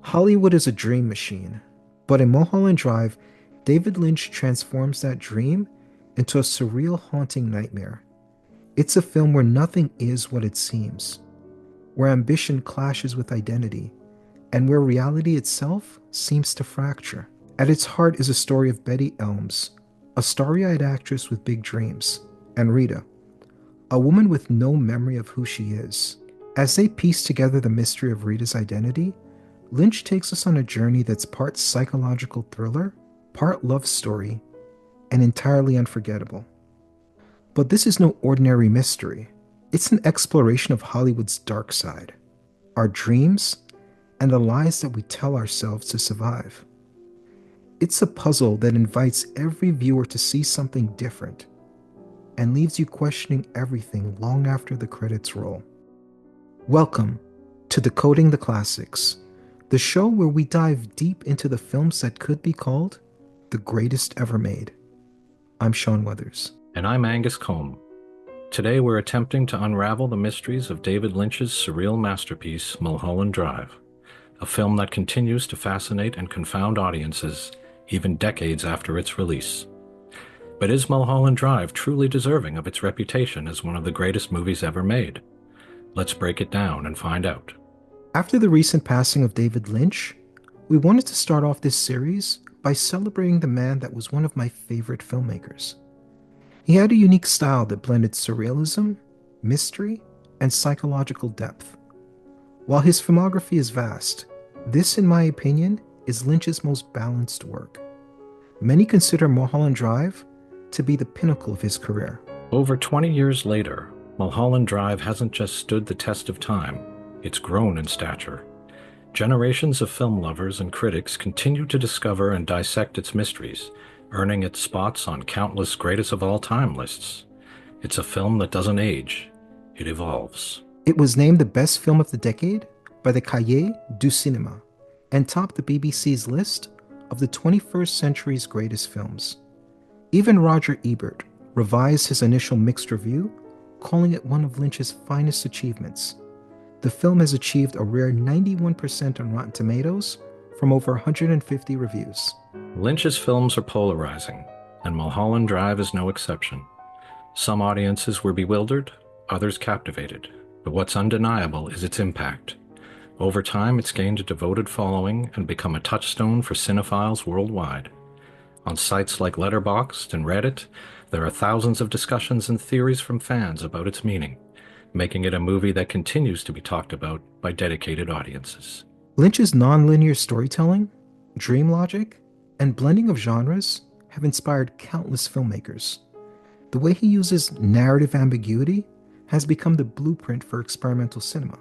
Hollywood is a dream machine, but in Mulholland Drive, David Lynch transforms that dream into a surreal, haunting nightmare. It's a film where nothing is what it seems, where ambition clashes with identity, and where reality itself seems to fracture. At its heart is a story of Betty Elms, a starry eyed actress with big dreams, and Rita, a woman with no memory of who she is. As they piece together the mystery of Rita's identity, Lynch takes us on a journey that's part psychological thriller, part love story, and entirely unforgettable. But this is no ordinary mystery. It's an exploration of Hollywood's dark side, our dreams, and the lies that we tell ourselves to survive. It's a puzzle that invites every viewer to see something different and leaves you questioning everything long after the credits roll. Welcome to Decoding the Classics, the show where we dive deep into the films that could be called the greatest ever made. I'm Sean Weathers. And I'm Angus Combe. Today we're attempting to unravel the mysteries of David Lynch's surreal masterpiece, Mulholland Drive, a film that continues to fascinate and confound audiences even decades after its release. But is Mulholland Drive truly deserving of its reputation as one of the greatest movies ever made? Let's break it down and find out. After the recent passing of David Lynch, we wanted to start off this series by celebrating the man that was one of my favorite filmmakers. He had a unique style that blended surrealism, mystery, and psychological depth. While his filmography is vast, this, in my opinion, is Lynch's most balanced work. Many consider Mulholland Drive to be the pinnacle of his career. Over 20 years later, Mulholland Drive hasn't just stood the test of time, it's grown in stature. Generations of film lovers and critics continue to discover and dissect its mysteries, earning its spots on countless greatest of all time lists. It's a film that doesn't age, it evolves. It was named the best film of the decade by the Cahiers du Cinéma and topped the BBC's list of the 21st century's greatest films. Even Roger Ebert revised his initial mixed review, calling it one of Lynch's finest achievements. The film has achieved a rare 91% on Rotten Tomatoes from over 150 reviews. Lynch's films are polarizing, and Mulholland Drive is no exception. Some audiences were bewildered, others captivated, but what's undeniable is its impact. Over time, it's gained a devoted following and become a touchstone for cinephiles worldwide. On sites like Letterboxd and Reddit, there are thousands of discussions and theories from fans about its meaning, making it a movie that continues to be talked about by dedicated audiences. Lynch's non-linear storytelling, dream logic, and blending of genres have inspired countless filmmakers. The way he uses narrative ambiguity has become the blueprint for experimental cinema.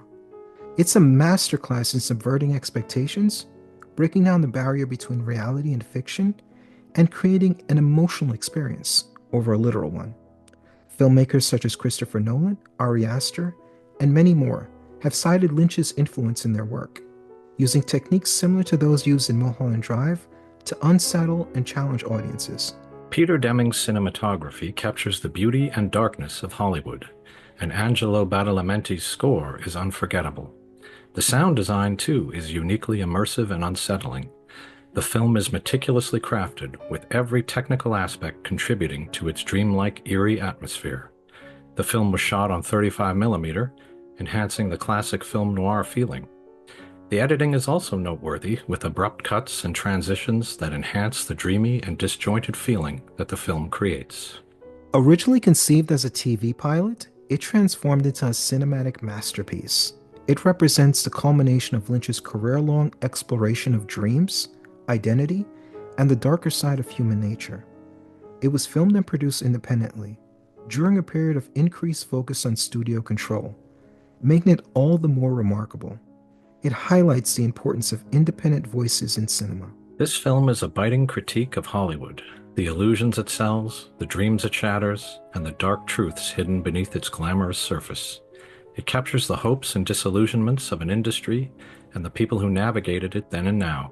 It's a masterclass in subverting expectations, breaking down the barrier between reality and fiction, and creating an emotional experience over a literal one. Filmmakers such as Christopher Nolan, Ari Aster, and many more have cited Lynch's influence in their work, using techniques similar to those used in Mulholland Drive to unsettle and challenge audiences. Peter Deming's cinematography captures the beauty and darkness of Hollywood, and Angelo Badalamenti's score is unforgettable. The sound design, too, is uniquely immersive and unsettling. The film is meticulously crafted, with every technical aspect contributing to its dreamlike, eerie atmosphere. The film was shot on 35mm, enhancing the classic film noir feeling. The editing is also noteworthy, with abrupt cuts and transitions that enhance the dreamy and disjointed feeling that the film creates. Originally conceived as a TV pilot, it transformed into a cinematic masterpiece. It represents the culmination of Lynch's career-long exploration of dreams, identity, and the darker side of human nature. It was filmed and produced independently, during a period of increased focus on studio control, making it all the more remarkable. It highlights the importance of independent voices in cinema. This film is a biting critique of Hollywood, the illusions it sells, the dreams it shatters, and the dark truths hidden beneath its glamorous surface. It captures the hopes and disillusionments of an industry and the people who navigated it then and now,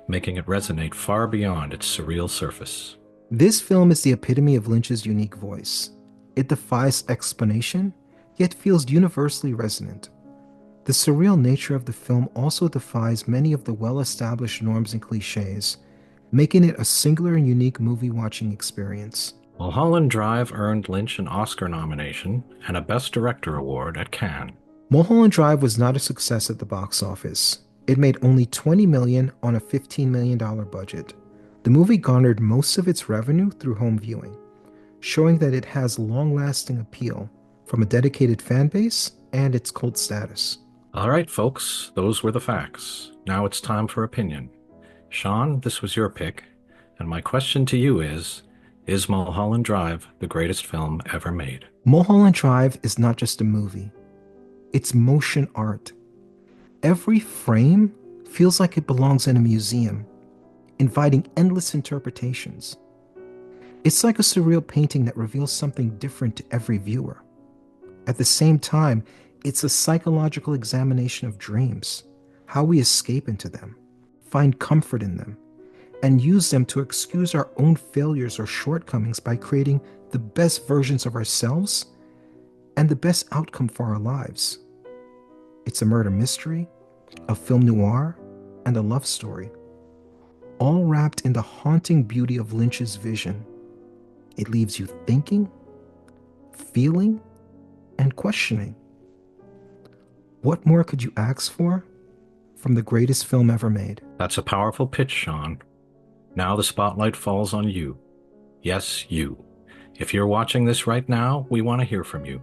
making it resonate far beyond its surreal surface. This film is the epitome of Lynch's unique voice. It defies explanation, yet feels universally resonant. The surreal nature of the film also defies many of the well-established norms and cliches, making it a singular and unique movie watching experience. Mulholland Drive earned Lynch an Oscar nomination and a Best Director award at Cannes. Mulholland Drive was not a success at the box office. It made only $20 million on a $15 million budget. The movie garnered most of its revenue through home viewing, showing that it has long-lasting appeal from a dedicated fan base and its cult status. All right, folks, those were the facts. Now it's time for opinion. Sean, this was your pick, and my question to you is Mulholland Drive the greatest film ever made? Mulholland Drive is not just a movie, it's motion art. Every frame feels like it belongs in a museum, inviting endless interpretations. It's like a surreal painting that reveals something different to every viewer. At the same time, it's a psychological examination of dreams, how we escape into them, find comfort in them, and use them to excuse our own failures or shortcomings by creating the best versions of ourselves and the best outcome for our lives. It's a murder mystery, a film noir, and a love story, all wrapped in the haunting beauty of Lynch's vision. It leaves you thinking, feeling, and questioning. What more could you ask for from the greatest film ever made? That's a powerful pitch, Sean. Now the spotlight falls on you. Yes, you. If you're watching this right now, we want to hear from you.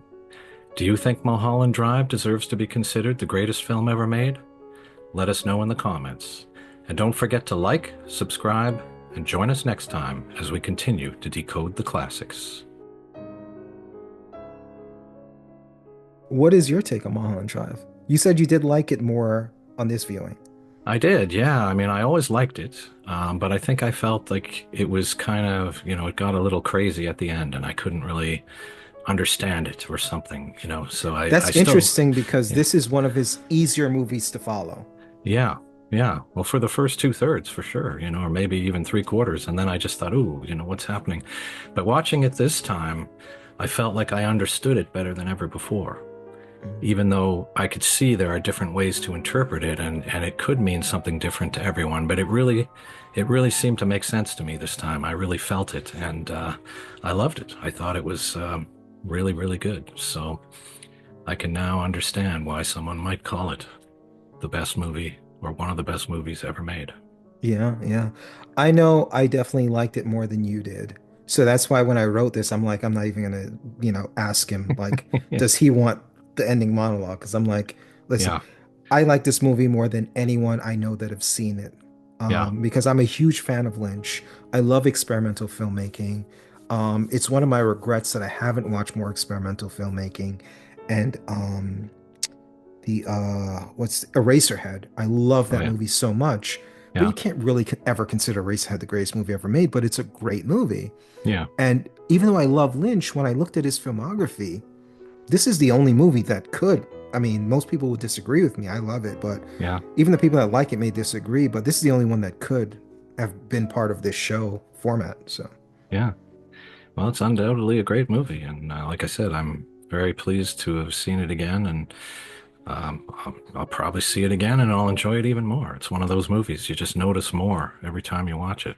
Do you think Mulholland Drive deserves to be considered the greatest film ever made? Let us know in the comments. And don't forget to like, subscribe, and join us next time as we continue to decode the classics. What is your take on Mulholland Drive? You said you did like it more on this viewing. I did, yeah. I mean, I always liked it, but I think I felt like it was kind of, it got a little crazy at the end, and I couldn't really understand it or something, So I That's still, interesting because yeah, this is one of his easier movies to follow. yeah, yeah. Well, for the first two-thirds, for sure, or maybe even three-quarters, and then I just thought, ooh, what's happening? But watching it this time, I felt like I understood it better than ever before. Mm. Even though I could see there are different ways to interpret it and it could mean something different to everyone, but it really seemed to make sense to me this time. I really felt it and I loved it. I thought it was really, really good. So I can now understand why someone might call it the best movie or one of the best movies ever made. Yeah, yeah. I know I definitely liked it more than you did. So that's why when I wrote this, I'm like, I'm not even gonna, ask him, like, Yeah. does he want the ending monologue? Because I'm like, listen, Yeah. I like this movie more than anyone I know that have seen it. Yeah. Because I'm a huge fan of Lynch. I love experimental filmmaking. It's one of my regrets that I haven't watched more experimental filmmaking. And the what's Eraserhead. I love Oh, that yeah. movie so much, but Yeah. you can't really ever consider Eraserhead the greatest movie ever made, but it's a great movie. Yeah. And even though I love Lynch, when I looked at his filmography, this is the only movie that could. I mean, most people would disagree with me. I love it, but Yeah. even the people that like it may disagree. But this is the only one that could have been part of this show format. So, Yeah. Well, it's undoubtedly a great movie. And like I said, I'm very pleased to have seen it again. And I'll probably see it again and I'll enjoy it even more. It's one of those movies you just notice more every time you watch it.